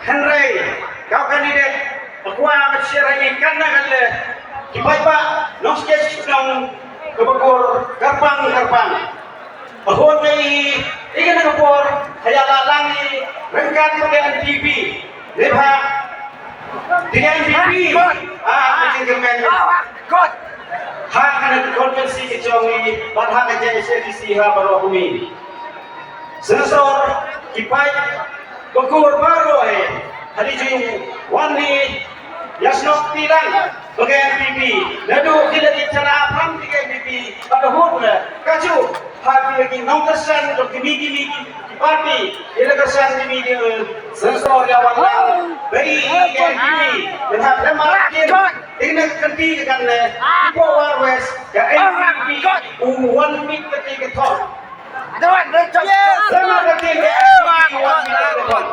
Henry, kau kandidat Pekuah Masyarakat Karena kata Kipai-pak Nong sketch nong Kebekur Gerbang Bahwa ni Ikan kebur Hayat lalangi Rengkat dengan TV Lebha Dengan TV Macam kemen Hak kena konvensi kecongi Badhak aja SLDC baru bumi Senesor Kipai Bekur baru Hari juyung Wani Yasnok tilang Bagi MPP Nadu kita bicara Apam tiga MPP Pada hudna Kaju Hati lagi nong kesan Untuk kimi parti Ia kesan kimi Sensor Yawan lang Bagi MPP Berhak lemah Ini kenti dengan Ipo Warwes Ya MPP One week ketika top Lemah ketika MPP One week ketika top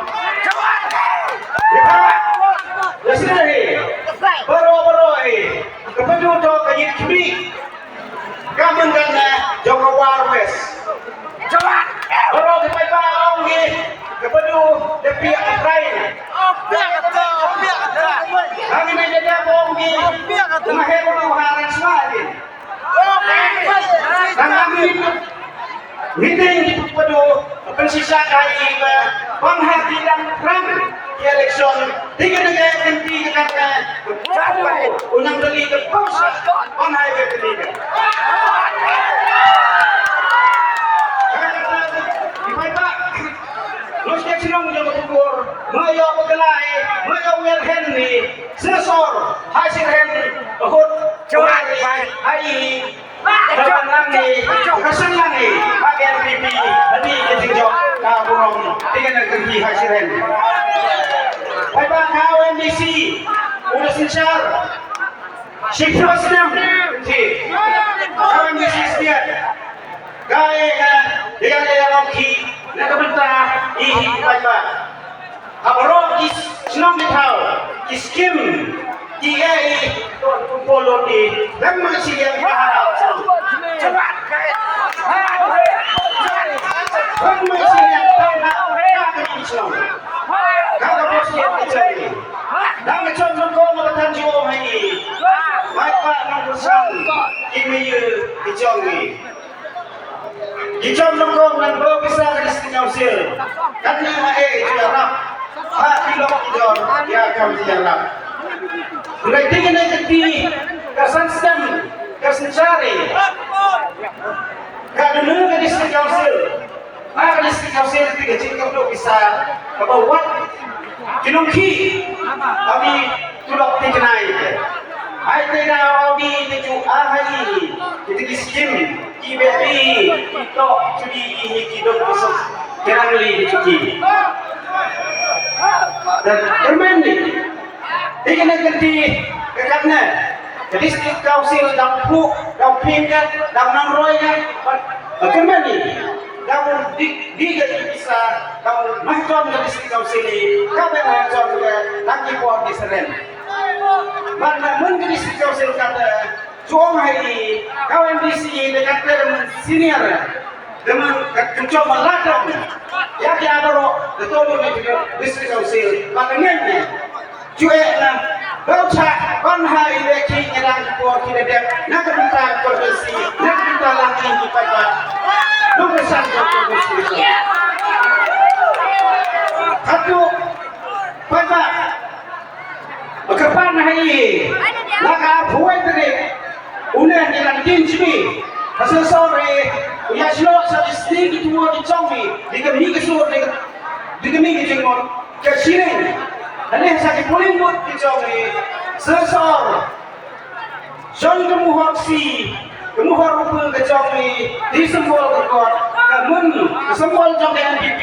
Baru kepenjudo kajit kiri kamen kan Joko Warwes baru kepada ongi kepenju depi Ukraina kami menjadi ongi mahir haran semakin kami meeting di kepenju pensisa kali penghati dan perang di election tiga negara ganti kata unang dali ke pausa panai ke ketiga Ipa los que sinong yo tugur mayo pagalai mayo welhen ni sensor hasil hen bahut hai kawan langi kasan langi bagian pipi tadi ketinjau ka burung tiga negara ganti hasil hen Bapak kau MBC udah sincar Syifros nam kau MBC setiap gaya dia loki nak bentar ihi bapak abro is senang ditau iskim dia polo di lama siang bahar cepat lama siang tahu nak Islam kalau bos yang terjadi dan macam kau mengatakan jiwa ini bapak nak bersam ini dijongi dijom kau dan kau bisa distinggal sil karena jarap hati lo jor ya kau jarap berarti kena jadi kesan sedang kesan cari kalau dulu distinggal sil maka distinggal sil tiga jengkau tu bisa kebawa Kinungki, kami tulok tikenai. Hai tena kami tuju ahai, kita diskim, kiberi, kita curi ini kidok besok, kerang li cuci. Dan kermen ni, tiga ganti kerana, jadi setiap kausil dampu, dampingan, damnangroynya, kermen ni. Kamu di bisa kamu macam dari kau sini kamu macam juga lagi buat di seren mana mungkin di kau sini kata cuma hari kau yang di sini dekat dengan senior dengan kencang meladang ya dia baru betul di kau sini makanya cueklah baca panhai leki nyerang buat kita dek nak bentang kondisi nak bentang lagi di pagi Lukisan berkumpul. Satu, bapak, kepan hari, laka buat tadi, ulah jalan kincmi, hasil sore, ya selok satu sedikit dua dicongmi, jika minggu sore, jika minggu jenggot, kesiring, dan yang sakit puling buat dicongmi, sesor, jangan kemuhaksi. Kemudian rupa kecongi disembol kekot, kemun kesembol jong NPP,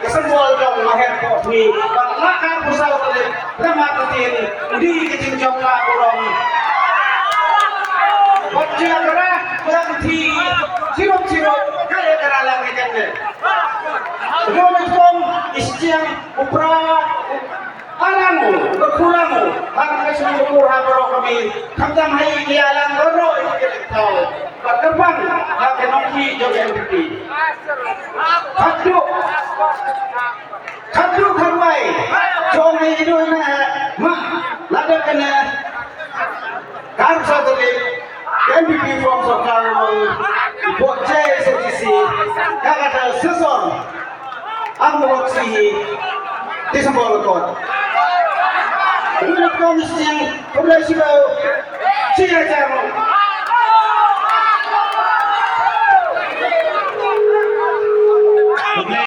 kesembol jong mahir ni, lakar pusat telit, lemah ketin, di kecing jong laburong. Bocah kerah berhenti, sirup kaya kerah lagi jende. Kemudian istiang upra alangu, berkurangu, hanya semua kurang kami, kamdam hai dia alang berok itu tahu. Terbang, lagi nongki joget bukti. Kaduk karwai, jom itu na lada kena karsa dari MVP from Sokar buat JSTC kagak seson ang waksi di sembol kot. Menurut komisi yang berlaku siapa